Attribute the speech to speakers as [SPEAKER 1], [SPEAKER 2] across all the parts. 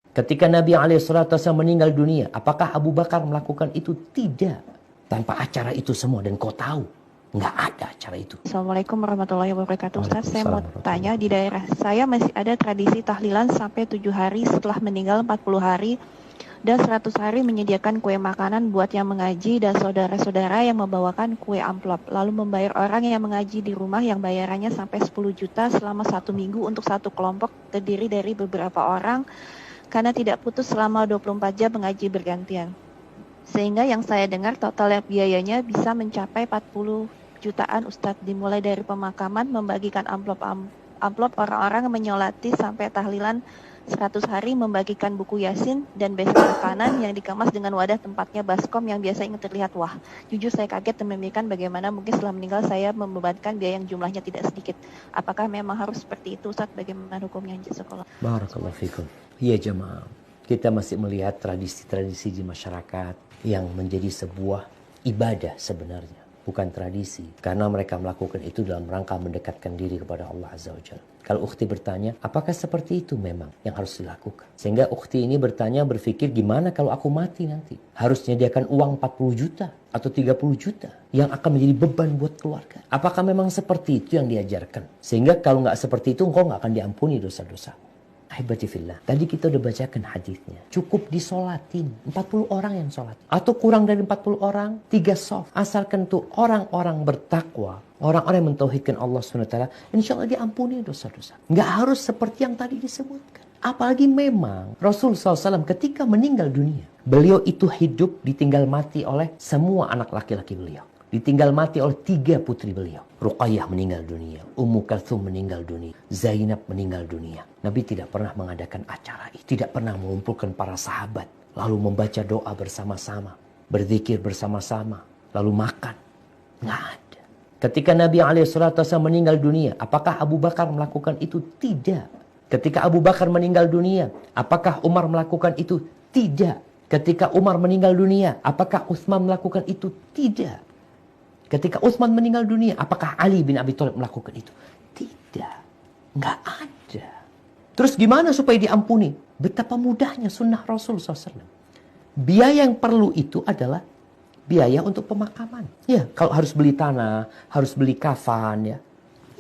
[SPEAKER 1] Ketika Nabi SAW meninggal dunia, apakah Abu Bakar melakukan itu? Tidak. Tanpa acara itu semua, dan kau tahu, nggak ada acara itu.
[SPEAKER 2] Assalamualaikum warahmatullahi wabarakatuh. Ustaz, saya mau tanya, di daerah saya masih ada tradisi tahlilan sampai 7 hari setelah meninggal, 40 hari dan 100 hari menyediakan kue makanan buat yang mengaji dan saudara-saudara yang membawakan kue amplop, lalu membayar orang yang mengaji di rumah yang bayarannya sampai 10 juta selama 1 minggu untuk satu kelompok terdiri dari beberapa orang karena tidak putus selama 24 jam mengaji bergantian. Sehingga yang saya dengar total biayanya bisa mencapai 40 jutaan Ustadz, dimulai dari pemakaman, membagikan amplop orang-orang menyolati sampai tahlilan 100 hari, membagikan buku Yasin dan besan makanan yang dikemas dengan wadah tempatnya baskom yang biasa ingin terlihat. Wah, jujur saya kaget dan memikirkan bagaimana mungkin setelah meninggal saya membebankan biaya yang jumlahnya tidak sedikit. Apakah memang harus seperti itu Ustadz? Bagaimana hukumnya di sekolah?
[SPEAKER 1] Barakallahu fikum. Iya jemaah, kita masih melihat tradisi-tradisi di masyarakat yang menjadi sebuah ibadah sebenarnya, bukan tradisi. Karena mereka melakukan itu dalam rangka mendekatkan diri kepada Allah Azza wa Jalla. Kalau ukhti bertanya, apakah seperti itu memang yang harus dilakukan? Sehingga ukhti ini berpikir, gimana kalau aku mati nanti? Harus menyediakan uang 40 juta atau 30 juta yang akan menjadi beban buat keluarga. Apakah memang seperti itu yang diajarkan? Sehingga kalau nggak seperti itu, engkau nggak akan diampuni dosa-dosa. Ahibati fillah. Tadi kita udah bacakan hadisnya. Cukup disolatin. 40 orang yang sholat. Atau kurang dari 40 orang, 3 soft. Asalkan tuh orang-orang bertakwa, orang-orang yang mentauhidkan Allah SWT, insya Allah diampuni dosa-dosa. Nggak harus seperti yang tadi disebutkan. Apalagi memang Rasul SAW ketika meninggal dunia, beliau itu hidup ditinggal mati oleh semua anak laki-laki beliau. Ditinggal mati oleh 3 putri beliau. Ruqayyah meninggal dunia, Ummu Kalthum meninggal dunia, Zainab meninggal dunia. Nabi tidak pernah mengadakan acara itu, tidak pernah mengumpulkan para sahabat, lalu membaca doa bersama-sama, berzikir bersama-sama, lalu makan. Nggak ada. Ketika Nabi SAW meninggal dunia, apakah Abu Bakar melakukan itu? Tidak. Ketika Abu Bakar meninggal dunia, apakah Umar melakukan itu? Tidak. Ketika Umar meninggal dunia, apakah Utsman melakukan itu? Tidak. Ketika Utsman meninggal dunia, apakah Ali bin Abi Thalib melakukan itu? Tidak. Nggak ada. Terus gimana supaya diampuni? Betapa mudahnya sunnah Rasul SAW. Biaya yang perlu itu adalah biaya untuk pemakaman. Ya, kalau harus beli tanah, harus beli kafan, ya,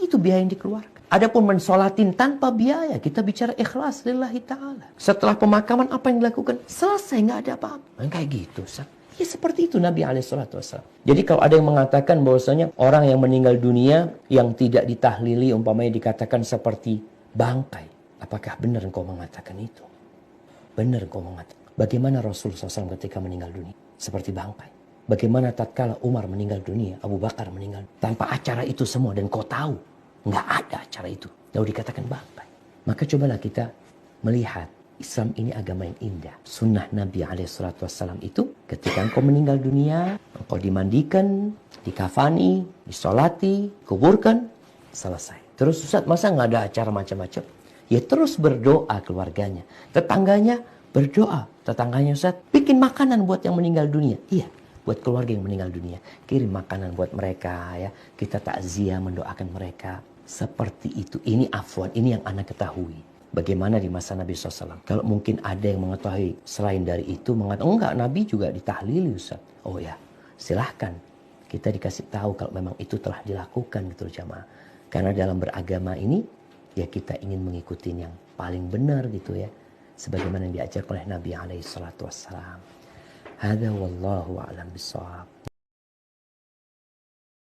[SPEAKER 1] itu biaya yang dikeluarkan. Adapun mensolatin tanpa biaya, kita bicara ikhlas lillahi ta'ala. Setelah pemakaman apa yang dilakukan? Selesai, nggak ada apa-apa. Kayak gitu, Ustaz. Ya seperti itu Nabi SAW. Jadi kalau ada yang mengatakan bahwasanya orang yang meninggal dunia yang tidak ditahlili umpamanya dikatakan seperti bangkai. Apakah benar engkau mengatakan itu? Benar engkau mengatakan. Bagaimana Rasul SAW ketika meninggal dunia? Seperti bangkai. Bagaimana tatkala Umar meninggal dunia, Abu Bakar meninggal tanpa acara itu semua, dan kau tahu nggak ada acara itu. Lalu dikatakan bangkai. Maka cobalah kita melihat Islam ini agama yang indah. Sunnah Nabi SAW itu ketika engkau meninggal dunia, engkau dimandikan, dikafani, disolati, kuburkan, selesai. Terus Ustaz, masa nggak ada acara macam-macam? Ya terus berdoa keluarganya. Tetangganya berdoa. Tetangganya Ustaz, bikin makanan buat yang meninggal dunia. Iya, buat keluarga yang meninggal dunia. Kirim makanan buat mereka, ya. Kita takziah mendoakan mereka. Seperti itu. Ini afwan, ini yang anak ketahui. Bagaimana di masa Nabi SAW? Kalau mungkin ada yang mengetahui selain dari itu, mengatakan, enggak, Nabi juga ditahlili Ustaz. Oh ya, silahkan. Kita dikasih tahu kalau memang itu telah dilakukan gitu jamaah. Karena dalam beragama ini, ya kita ingin mengikuti yang paling benar gitu ya. Sebagaimana yang diajarkan oleh Nabi SAW. Hada wallahu a'lam bishawab.